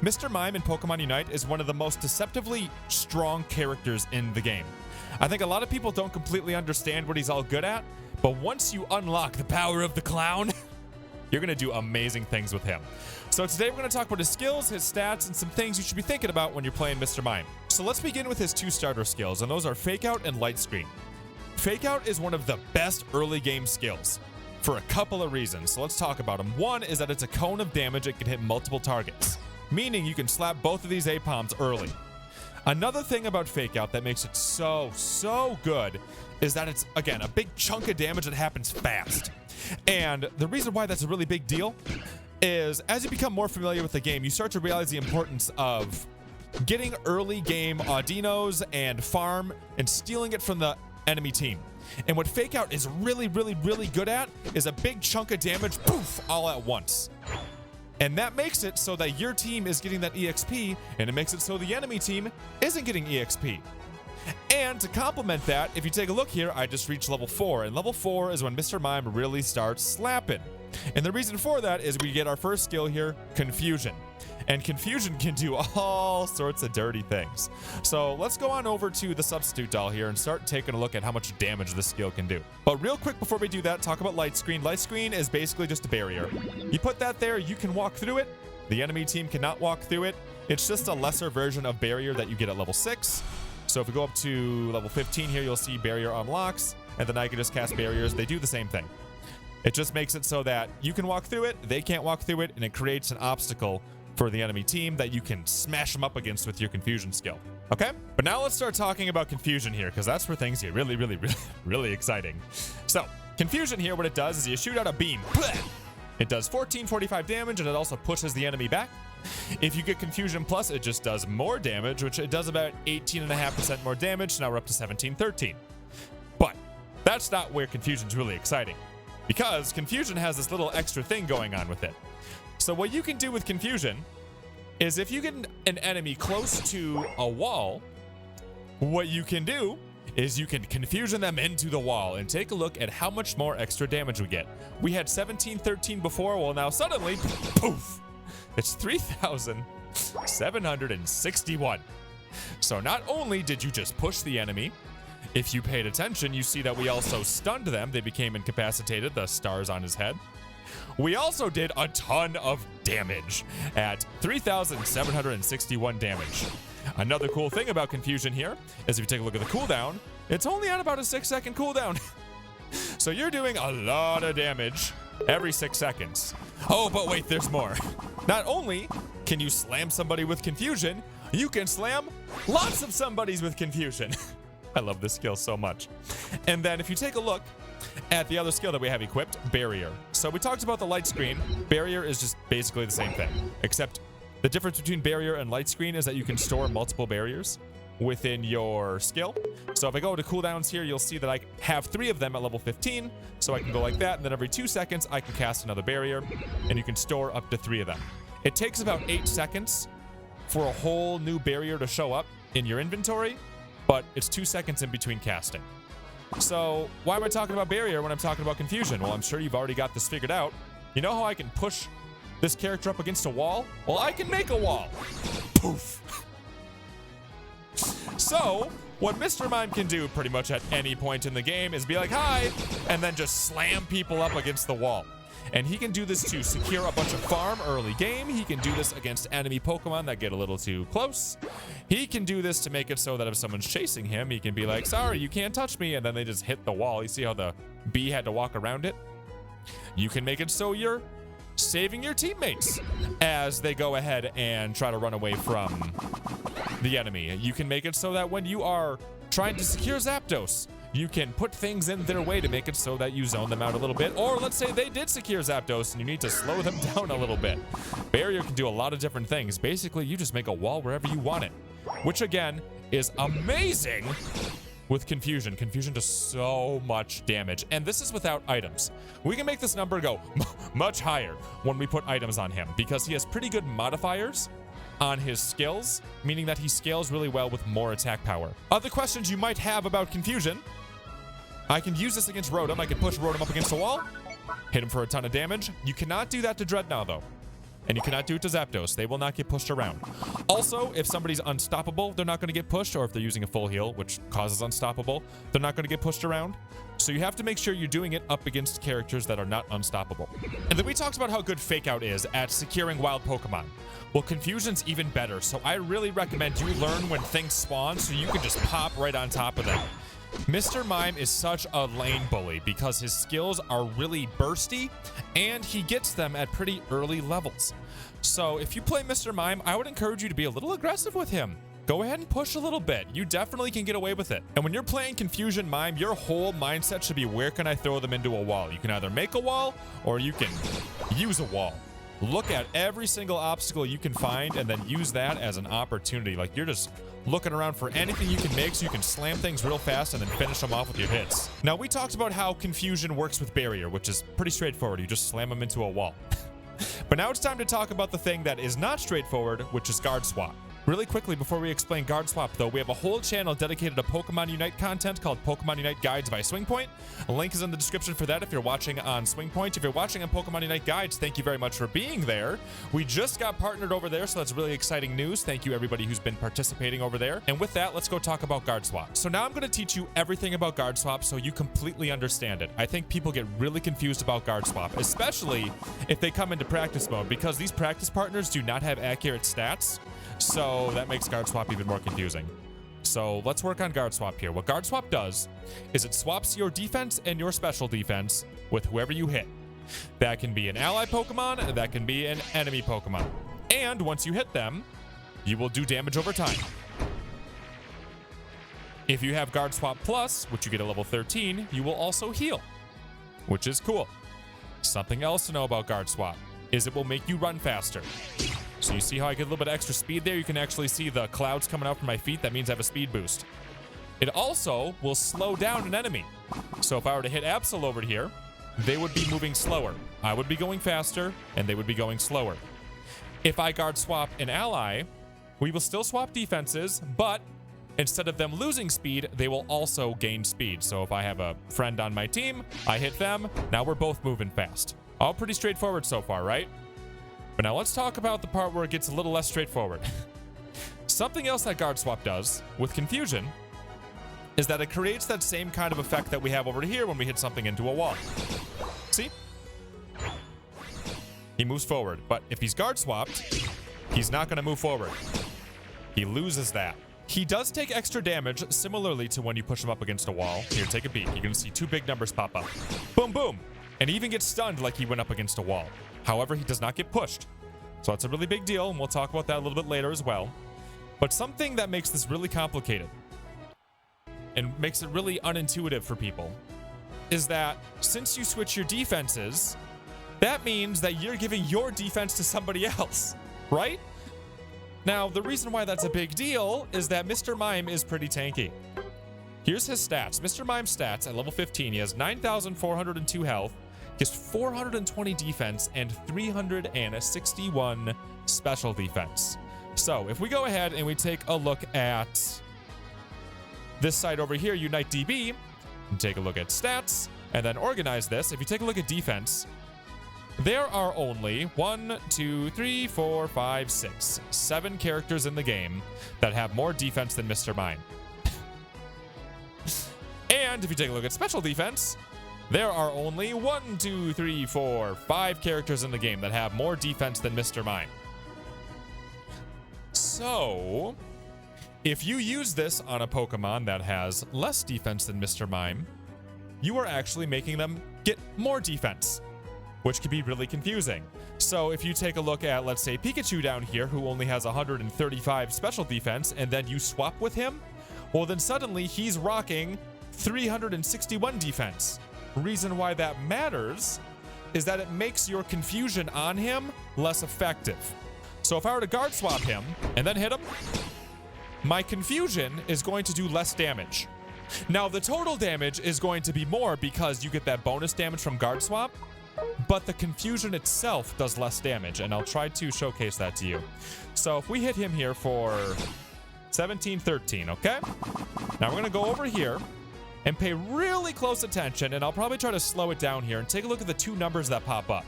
Mr. Mime in Pokemon Unite is one of the most deceptively strong characters in the game. I think a lot of people don't completely understand what he's all good at, but once you unlock the power of the clown, you're going to do amazing things with him. So today we're going to talk about his skills, his stats, and some things you should be thinking about when you're playing Mr. Mime. So let's begin with his two starter skills, and those are Fake Out and Light Screen. Fake Out is one of the best early game skills for a couple of reasons. So let's talk about them. One is that it's a cone of damage. It can hit multiple targets, meaning you can slap both of these A-Palms early. Another thing about Fake Out that makes it so good is that it's, again, a big chunk of damage that happens fast. And the reason why that's a really big deal is as you become more familiar with the game, you start to realize the importance of getting early game Audinos and farm and stealing it from the enemy team. And what Fake Out is really good at is a big chunk of damage, poof, all at once. And that makes it so that your team is getting that EXP, and it makes it so the enemy team isn't getting EXP. And to complement that, if you take a look here, I just reached level 4, and level 4 is when Mr. Mime really starts slapping. And the reason for that is we get our first skill here, Confusion. And Confusion can do all sorts of dirty things. So let's go on over to the substitute doll here and start taking a look at how much damage this skill can do. But real quick before we do that, talk about Light Screen. Light Screen is basically just a barrier. You put that there, you can walk through it. The enemy team cannot walk through it. It's just a lesser version of barrier that you get at level 6. So if we go up to level 15 here, you'll see barrier unlocks, and then I can just cast barriers. They do the same thing. It just makes it so that you can walk through it, they can't walk through it, and it creates an obstacle for the enemy team that you can smash them up against with your Confusion skill. Okay? But now let's start talking about Confusion here, because that's where things get really exciting. So, Confusion here, what it does is you shoot out a beam. It does 1445 damage, and it also pushes the enemy back. If you get Confusion Plus, it just does more damage, which it does about 18.5% more damage. So now we're up to 1713. But that's not where Confusion's really exciting, because Confusion has this little extra thing going on with it. So what you can do with Confusion is if you get an enemy close to a wall, what you can do is you can Confusion them into the wall and take a look at how much more extra damage we get. We had 1713 before, well now suddenly, poof, it's 3,761. So not only did you just push the enemy, if you paid attention, you see that we also stunned them. They became incapacitated, the stars on his head. We also did a ton of damage at 3,761 damage. Another cool thing about Confusion here is if you take a look at the cooldown, it's only at about a 6-second cooldown. So you're doing a lot of damage every 6 seconds. Oh, but wait, there's more. Not only can you slam somebody with Confusion, you can slam lots of somebodies with Confusion. I love this skill so much. And then if you take a look at the other skill that we have equipped, Barrier. So we talked about the Light Screen. Barrier is just basically the same thing, except the difference between Barrier and Light Screen is that you can store multiple barriers within your skill. So if I go to cooldowns here, you'll see that I have 3 of them at level 15. So I can go like that, and then every 2 seconds, I can cast another barrier, and you can store up to 3 of them. It takes about 8 seconds for a whole new barrier to show up in your inventory, but it's 2 seconds in between casting. So why am I talking about barrier when I'm talking about Confusion? Well, I'm sure you've already got this figured out. You know how I can push this character up against a wall? Well, I can make a wall. Poof. So what Mr. Mime can do pretty much at any point in the game is be like, hi, and then just slam people up against the wall. And he can do this to secure a bunch of farm early game. He can do this against enemy Pokemon that get a little too close. He can do this to make it so that if someone's chasing him, he can be like, sorry, you can't touch me. And then they just hit the wall. You see how the bee had to walk around it? You can make it so you're saving your teammates as they go ahead and try to run away from the enemy. You can make it so that when you are trying to secure Zapdos, you can put things in their way to make it so that you zone them out a little bit. Or let's say they did secure Zapdos and you need to slow them down a little bit. Barrier can do a lot of different things. Basically, you just make a wall wherever you want it, which again is amazing with Confusion. Confusion does so much damage, and this is without items. We can make this number go much higher when we put items on him because he has pretty good modifiers on his skills, meaning that he scales really well with more attack power. Other questions you might have about Confusion: I can use this against Rotom. I can push Rotom up against a wall, hit him for a ton of damage. You cannot do that to Dreadnought though. and you cannot do it to Zapdos. They will not get pushed around. Also, if somebody's unstoppable, they're not going to get pushed, or if they're using a full heal, which causes unstoppable, they're not going to get pushed around. So you have to make sure you're doing it up against characters that are not unstoppable. And then we talked about how good Fake Out is at securing wild Pokemon. Well, Confusion's even better, so I really recommend you learn when things spawn so you can just pop right on top of them. Mr. Mime is such a lane bully because his skills are really bursty and he gets them at pretty early levels. So if you play Mr. Mime, I would encourage you to be a little aggressive with him. Go ahead and push a little bit. You definitely can get away with it. And when you're playing Confusion Mime, your whole mindset should be, where can I throw them into a wall? You can either make a wall or you can use a wall. Look at every single obstacle you can find and then use that as an opportunity. Like, you're just looking around for anything you can make so you can slam things real fast and then finish them off with your hits. Now, we talked about how Confusion works with Barrier, which is pretty straightforward. You just slam them into a wall. But now it's time to talk about the thing that is not straightforward, which is Guard Swap. Really quickly, before we explain Guard Swap, though, we have a whole channel dedicated to Pokemon Unite content called Pokemon Unite Guides by SwingPoynt. A link is in the description for that if you're watching on SwingPoynt. If you're watching on Pokemon Unite Guides, thank you very much for being there. We just got partnered over there, so that's really exciting news. Thank you, everybody who's been participating over there. And with that, let's go talk about Guard Swap. So now I'm going to teach you everything about Guard Swap so you completely understand it. I think people get really confused about Guard Swap, especially if they come into practice mode, because these practice partners do not have accurate stats. So that makes Guard Swap even more confusing. So let's work on Guard Swap here. What Guard Swap does is it swaps your defense and your special defense with whoever you hit. That can be an ally Pokemon, that can be an enemy Pokemon. And once you hit them, you will do damage over time. If you have Guard Swap Plus, which you get at level 13, you will also heal, which is cool. Something else to know about Guard Swap is it will make you run faster. So you see how I get a little bit of extra speed there? You can actually see the clouds coming out from my feet. That means I have a speed boost. It also will slow down an enemy. So if I were to hit Absol over here, they would be moving slower. I would be going faster, and they would be going slower. If I Guard Swap an ally, we will still swap defenses, but instead of them losing speed, they will also gain speed. So if I have a friend on my team, I hit them, now we're both moving fast. All pretty straightforward so far, right? But now let's talk about the part where it gets a little less straightforward. Something else that Guard Swap does with Confusion is that it creates that same kind of effect that we have over here when we hit something into a wall. See? He moves forward, but if he's Guard Swapped, he's not going to move forward. He loses that. He does take extra damage, similarly to when you push him up against a wall. Here, take a peek. You're going to see two big numbers pop up. Boom, boom. And he even gets stunned like he went up against a wall. However, he does not get pushed. So that's a really big deal, and we'll talk about that a little bit later as well. But something that makes this really complicated and makes it really unintuitive for people is that since you switch your defenses, that means that you're giving your defense to somebody else, right? Now, the reason why that's a big deal is that Mr. Mime is pretty tanky. Here's his stats. Mr. Mime's stats at level 15, he has 9,402 health, he has 420 defense, and 361 special defense. So if we go ahead and we take a look at this side over here, Unite DB, and take a look at stats, and then organize this. If you take a look at defense, there are only 7 characters in the game that have more defense than Mr. Mime. And if you take a look at special defense, there are only 5 characters in the game that have more defense than Mr. Mime. So, if you use this on a Pokemon that has less defense than Mr. Mime, you are actually making them get more defense, which can be really confusing. So if you take a look at, let's say, Pikachu down here, who only has 135 special defense, and then you swap with him, well, then suddenly he's rocking 361 defense. Reason why that matters is that it makes your confusion on him less effective. So if I were to Guard Swap him and then hit him, my confusion is going to do less damage. Now, the total damage is going to be more because you get that bonus damage from Guard Swap, but the confusion itself does less damage, and I'll try to showcase that to you. So if we hit him here for 1713, okay? Now we're going to go over here and pay really close attention, and I'll probably try to slow it down here and take a look at the two numbers that pop up.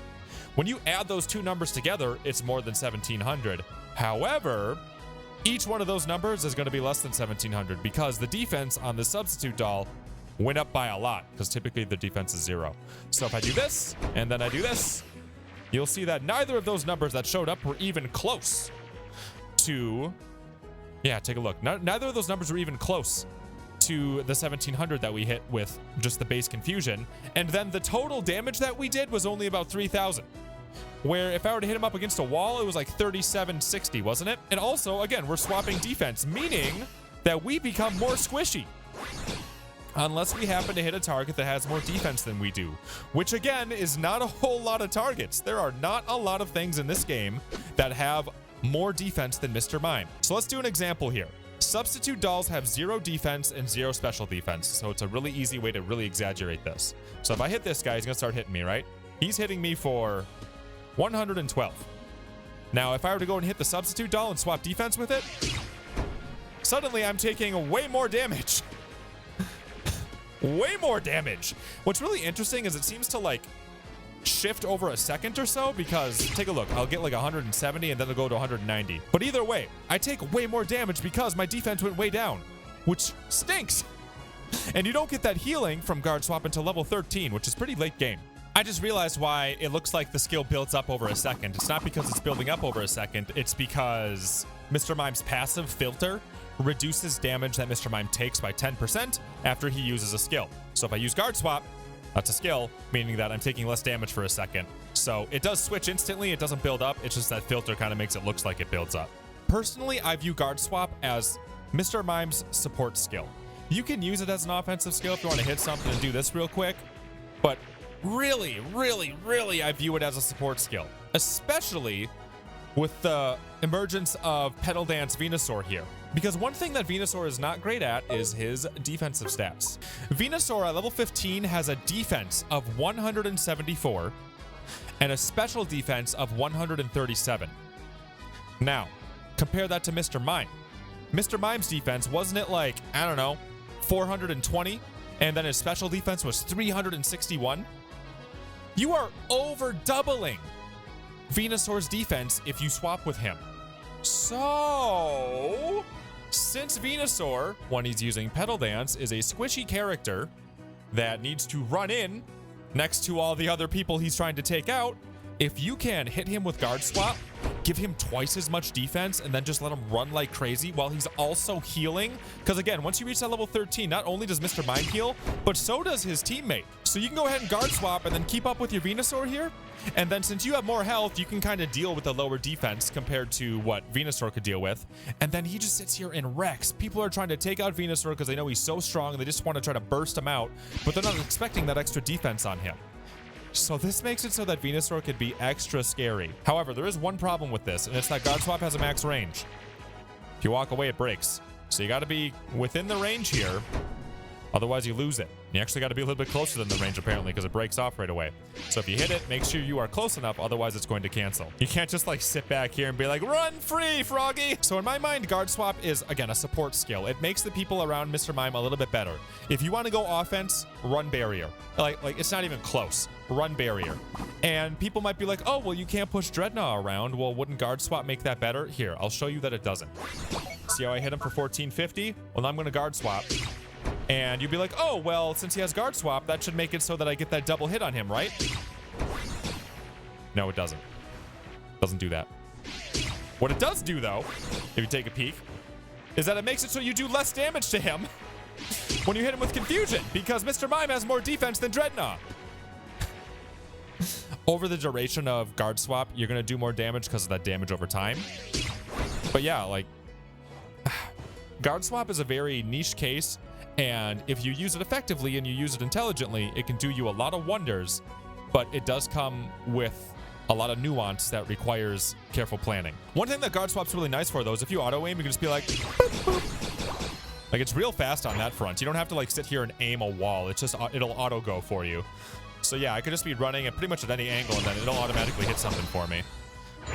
When you add those two numbers together, it's more than 1,700. However, each one of those numbers is going to be less than 1,700 because the defense on the substitute doll went up by a lot because typically the defense is 0. So if I do this and then I do this, you'll see that neither of those numbers that showed up were even close to, yeah, take a look. Neither of those numbers were even close to the 1,700 that we hit with just the base confusion. And then the total damage that we did was only about 3,000. Where if I were to hit him up against a wall, it was like 3,760, wasn't it? And also, again, we're swapping defense, meaning that we become more squishy. Unless we happen to hit a target that has more defense than we do. Which, again, is not a whole lot of targets. There are not a lot of things in this game that have more defense than Mr. Mime. So let's do an example here. Substitute dolls have 0 defense and 0 special defense. So it's a really easy way to really exaggerate this. So if I hit this guy, he's going to start hitting me, right? He's hitting me for 112. Now, if I were to go and hit the substitute doll and swap defense with it, suddenly I'm taking way more damage. Way more damage. What's really interesting is it seems to like shift over a second or so because take a look, I'll get like 170 and then it'll go to 190. But either way, I take way more damage because my defense went way down, which stinks. And you don't get that healing from guard swap until level 13, which is pretty late game. I just realized why it looks like the skill builds up over a second. It's not because it's building up over a second. It's because Mr. Mime's passive filter reduces damage that Mr. Mime takes by 10% after he uses a skill. So if I use guard swap, that's a skill, meaning that I'm taking less damage for a second. So it does switch instantly. It doesn't build up. It's just that filter kind of makes it look like it builds up. Personally, I view guard swap as Mr. Mime's support skill. You can use it as an offensive skill if you want to hit something and do this real quick, but really, I view it as a support skill, especially with the emergence of Pedal Dance Venusaur here. Because one thing that Venusaur is not great at is his defensive stats. Venusaur at level 15 has a defense of 174 and a special defense of 137. Now, compare that to Mr. Mime. Mr. Mime's defense, wasn't it like, I don't know, 420? And then his special defense was 361? You are over doubling Venusaur's defense if you swap with him. So, since Venusaur, when he's using Pedal Dance, is a squishy character that needs to run in next to all the other people he's trying to take out, if you can hit him with guard swap, give him twice as much defense, and then just let him run like crazy while he's also healing. Because again, once you reach that level 13, not only does Mr. Mime heal, but so does his teammate. So you can go ahead and guard swap and then keep up with your Venusaur here. And then since you have more health, you can kind of deal with the lower defense compared to what Venusaur could deal with. And then he just sits here and wrecks. People are trying to take out Venusaur because they know he's so strong and they just want to try to burst him out, but they're not expecting that extra defense on him. So this makes it so that Venusaur could be extra scary. However, there is one problem with this, and it's that guard swap has a max range. If you walk away, it breaks. So you got to be within the range here. Otherwise, you lose it. You actually got to be a little bit closer than the range, apparently, because it breaks off right away. So if you hit it, make sure you are close enough. Otherwise, it's going to cancel. You can't just, like, sit back here and be like, run free, Froggy. So in my mind, guard swap is, again, a support skill. It makes the people around Mr. Mime a little bit better. If you want to go offense, run barrier. Like it's not even close. Run barrier. And people might be like, oh, well, you can't push Dreadnought around. Well, wouldn't guard swap make that better? Here, I'll show you that it doesn't. See how I hit him for 1450? Well, now I'm going to guard swap. And you'd be like, oh, well, since he has guard swap, that should make it so that I get that double hit on him, right? No, it doesn't. Doesn't do that. What it does do, though, if you take a peek, is that it makes it so you do less damage to him when you hit him with confusion, because Mr. Mime has more defense than Dreadnought. Over the duration of guard swap, you're going to do more damage because of that damage over time. But yeah, like, guard swap is a very niche case. And if you use it effectively and you use it intelligently, it can do you a lot of wonders, but it does come with a lot of nuance that requires careful planning. One thing that guard swap's really nice for, though, is if you auto aim, you can just be like, boop, boop. Like, it's real fast on that front. You don't have to like sit here and aim a wall. It's just, it'll auto go for you. So yeah, I could just be running at pretty much at any angle and then it'll automatically hit something for me.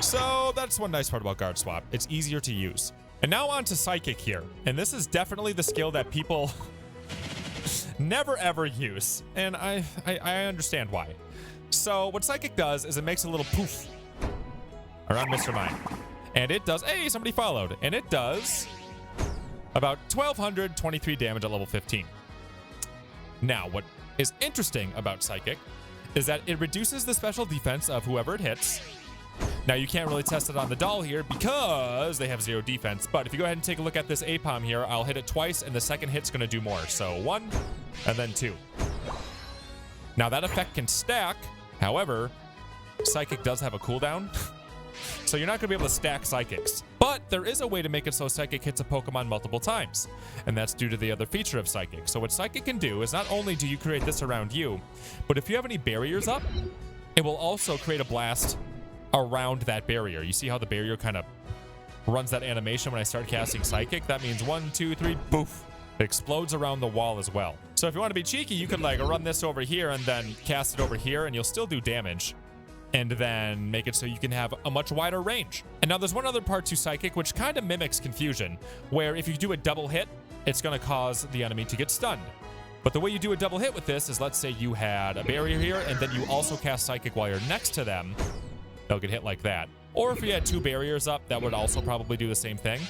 So that's one nice part about guard swap. It's easier to use. And now on to Psychic here. And this is definitely the skill that people never ever use. And I understand why. So what Psychic does is it makes a little poof around Mr. Mime. And it does, hey, somebody followed. And it does about 1,223 damage at level 15. Now, what is interesting about Psychic is that it reduces the special defense of whoever it hits. Now, you can't really test it on the doll here because they have 0 defense. But if you go ahead and take a look at this APOM here, I'll hit it twice, and the second hit's going to do more. So 1 and then 2. Now, that effect can stack. However, Psychic does have a cooldown. So you're not going to be able to stack Psychics. But there is a way to make it so Psychic hits a Pokemon multiple times. And that's due to the other feature of Psychic. So what Psychic can do is not only do you create this around you, but if you have any barriers up, it will also create a blast around that barrier. You see how the barrier kind of runs that animation when I start casting Psychic? That means 1, 2, 3, boof. It explodes around the wall as well. So if you want to be cheeky, you could like run this over here and then cast it over here and you'll still do damage. And then make it so you can have a much wider range. And now there's one other part to Psychic which kind of mimics Confusion, where if you do a double hit, it's going to cause the enemy to get stunned. But the way you do a double hit with this is, let's say you had a barrier here and then you also cast Psychic while you're next to them, they'll get hit like that. Or if you had 2 barriers up, that would also probably do the same thing.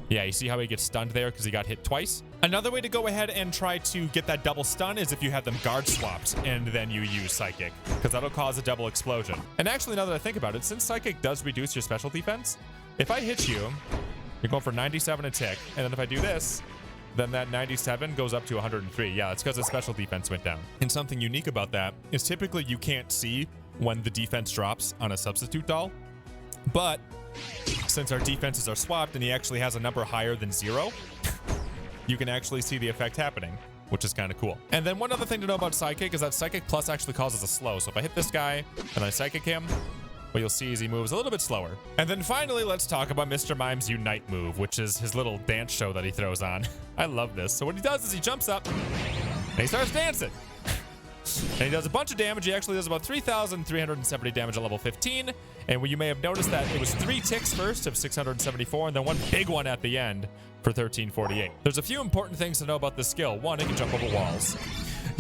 Yeah, you see how he gets stunned there because he got hit twice? Another way to go ahead and try to get that double stun is if you have them guard swapped and then you use Psychic, because that'll cause a double explosion. And actually, now that I think about it, since Psychic does reduce your special defense, if I hit you, you're going for 97 a tick, and then if I do this, then that 97 goes up to 103. Yeah, it's because the special defense went down. And something unique about that is typically you can't see when the defense drops on a substitute doll, but since our defenses are swapped and he actually has a number higher than 0, you can actually see the effect happening, which is kind of cool. And then one other thing to know about Psychic is that Psychic Plus actually causes a slow. So if I hit this guy and I Psychic him, what you'll see is he moves a little bit slower. And then finally, let's talk about Mr. Mime's Unite move, which is his little dance show that he throws on. I love this. So what he does is he jumps up and he starts dancing. And he does a bunch of damage. He actually does about 3,370 damage at level 15. And you may have noticed that it was 3 ticks first of 674 and then 1 big one at the end for 1348. There's a few important things to know about this skill. 1, it can jump over walls.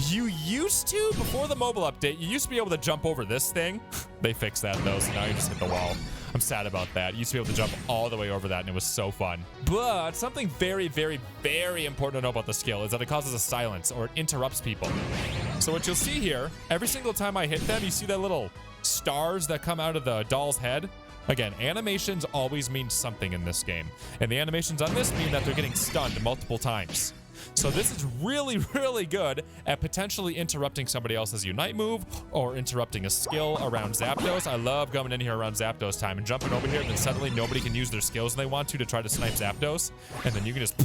You used to, before the mobile update, you used to be able to jump over this thing. They fixed that though, so now you just hit the wall. I'm sad about that. You used to be able to jump all the way over that, and it was so fun. But something very, very, very important to know about the skill is that it causes a silence, or it interrupts people. So what you'll see here, every single time I hit them, you see that little stars that come out of the doll's head? Again, animations always mean something in this game. And the animations on this mean that they're getting stunned multiple times. So this is really, really good at potentially interrupting somebody else's Unite move or interrupting a skill around Zapdos. I love coming in here around Zapdos time and jumping over here, and then suddenly nobody can use their skills they want to try to snipe Zapdos, and then you can just...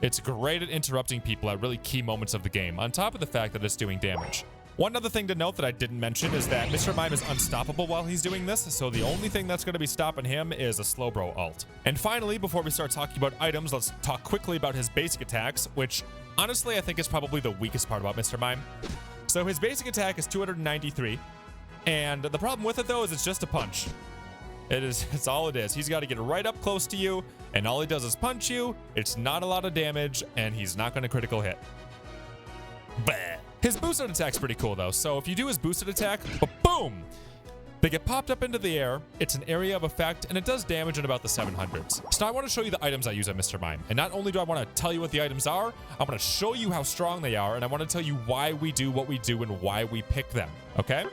It's great at interrupting people at really key moments of the game, on top of the fact that it's doing damage. One other thing to note that I didn't mention is that Mr. Mime is unstoppable while he's doing this, so the only thing that's going to be stopping him is a Slowbro ult. And finally, before we start talking about items, let's talk quickly about his basic attacks, which honestly I think is probably the weakest part about Mr. Mime. So his basic attack is 293, and the problem with it though is it's just a punch. It's all it is. He's got to get right up close to you, and all he does is punch you. It's not a lot of damage, and he's not going to critical hit. Bah. His boosted attack's pretty cool though. So if you do his boosted attack, boom, they get popped up into the air. It's an area of effect, and it does damage in about the 700s. So now I want to show you the items I use at Mr. Mime. And not only do I want to tell you what the items are, I'm going to show you how strong they are, and I want to tell you why we do what we do and why we pick them, okay?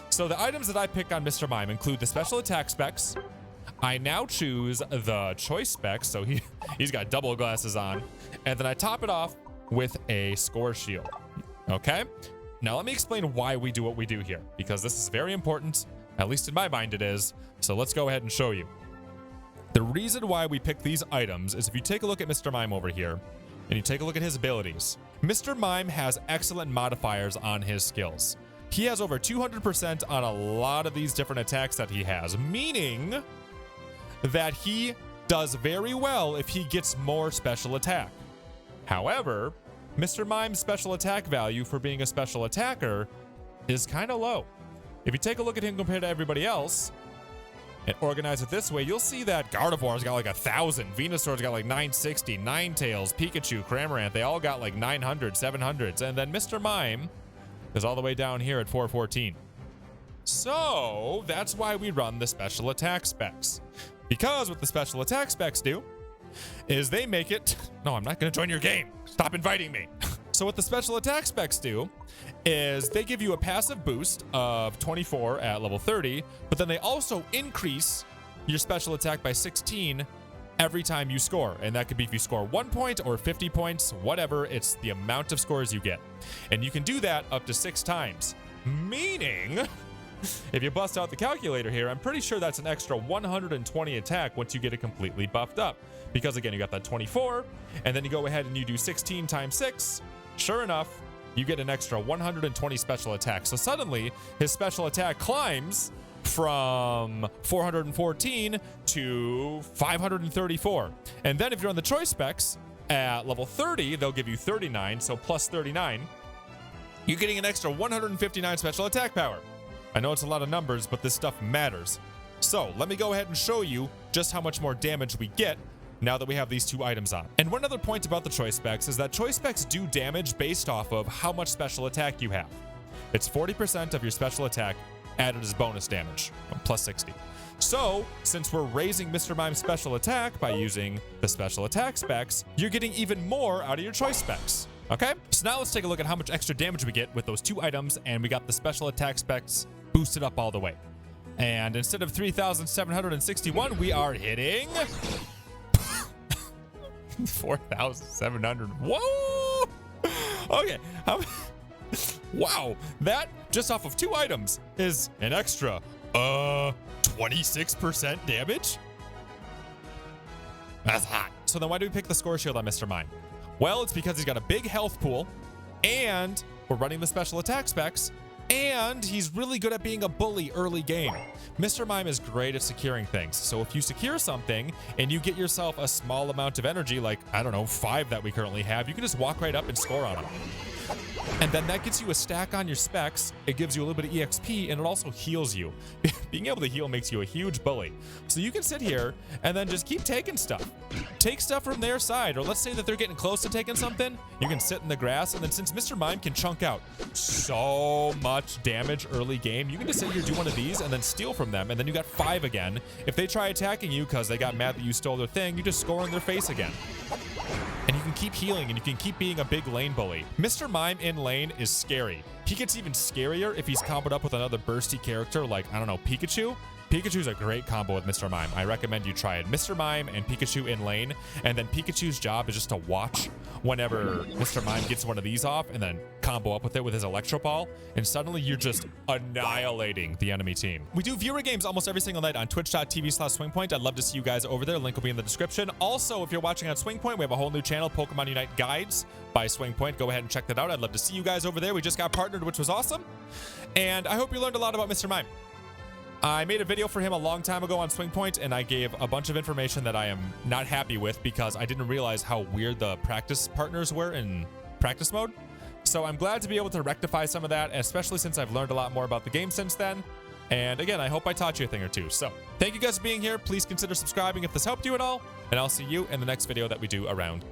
So the items that I pick on Mr. Mime include the special attack specs. I now choose the choice specs, so he's got double glasses on, and then I top it off with a score shield. Okay, now let me explain why we do what we do here, because this is very important, at least in my mind it is, so let's go ahead and show you. The reason why we pick these items is if you take a look at Mr. Mime over here, and you take a look at his abilities, Mr. Mime has excellent modifiers on his skills. He has over 200% on a lot of these different attacks that he has, meaning that he does very well if he gets more special attack. However, Mr. Mime's special attack value for being a special attacker is kind of low. If you take a look at him compared to everybody else and organize it this way, you'll see that Gardevoir's got like 1,000, Venusaur's got like 960, Ninetales, Pikachu, Cramorant, they all got like 900, 700s, and then Mr. Mime is all the way down here at 414. So that's why we run the special attack specs. Because what the special attack specs do is they make it... No, I'm not going to join your game. Stop inviting me. So what the special attack specs do is they give you a passive boost of 24 at level 30, but then they also increase your special attack by 16 every time you score. And that could be if you score 1 point or 50 points, whatever. It's the amount of scores you get. And you can do that up to 6 times. Meaning, if you bust out the calculator here, I'm pretty sure that's an extra 120 attack once you get it completely buffed up. Because again, you got that 24, and then you go ahead and you do 16 times 6. Sure enough, you get an extra 120 special attack. So suddenly, his special attack climbs from 414 to 534. And then if you're on the choice specs, at level 30, they'll give you 39, so plus 39. You're getting an extra 159 special attack power. I know it's a lot of numbers, but this stuff matters. So let me go ahead and show you just how much more damage we get now that we have these 2 items on. And one other point about the choice specs is that choice specs do damage based off of how much special attack you have. It's 40% of your special attack added as bonus damage, plus 60. So since we're raising Mr. Mime's special attack by using the special attack specs, you're getting even more out of your choice specs. Okay, so now let's take a look at how much extra damage we get with those 2 items, and we got the special attack specs boosted up all the way. And instead of 3,761, we are hitting 4,700. Whoa! Okay. Wow. That, just off of 2 items, is an extra 26% damage? That's hot. So then why do we pick the score shield on Mr. Mime? Well, it's because he's got a big health pool, and we're running the special attack specs, and he's really good at being a bully early game. Mr. Mime is great at securing things. So if you secure something and you get yourself a small amount of energy, like, I don't know, 5 that we currently have, you can just walk right up and score on him. And then that gets you a stack on your specs. It gives you a little bit of EXP, and it also heals you. Being able to heal makes you a huge bully. So you can sit here and then just keep taking stuff. Take stuff from their side, or let's say that they're getting close to taking something. You can sit in the grass, and then since Mr. Mime can chunk out so much damage early game, you can just sit here, do one of these, and then steal from them, and then you got 5 again. If they try attacking you because they got mad that you stole their thing, you just score in their face again. And you can keep healing, and you can keep being a big lane bully. Mr. Mime in lane is scary. He gets even scarier if he's comboed up with another bursty character like, I don't know, Pikachu. Pikachu's a great combo with Mr. Mime. I recommend you try it. Mr. Mime and Pikachu in lane, and then Pikachu's job is just to watch whenever Mr. Mime gets one of these off and then combo up with it with his Electro Ball, and suddenly you're just annihilating the enemy team. We do viewer games almost every single night on twitch.tv/SwingPoynt. I'd love to see you guys over there. Link will be in the description. Also, if you're watching on SwingPoynt, we have a whole new channel, Pokemon Unite Guides by SwingPoynt. Go ahead and check that out. I'd love to see you guys over there. We just got partnered, which was awesome. And I hope you learned a lot about Mr. Mime. I made a video for him a long time ago on SwingPoynt, and I gave a bunch of information that I am not happy with because I didn't realize how weird the practice partners were in practice mode. So I'm glad to be able to rectify some of that, especially since I've learned a lot more about the game since then. And again, I hope I taught you a thing or two. So thank you guys for being here. Please consider subscribing if this helped you at all, and I'll see you in the next video that we do around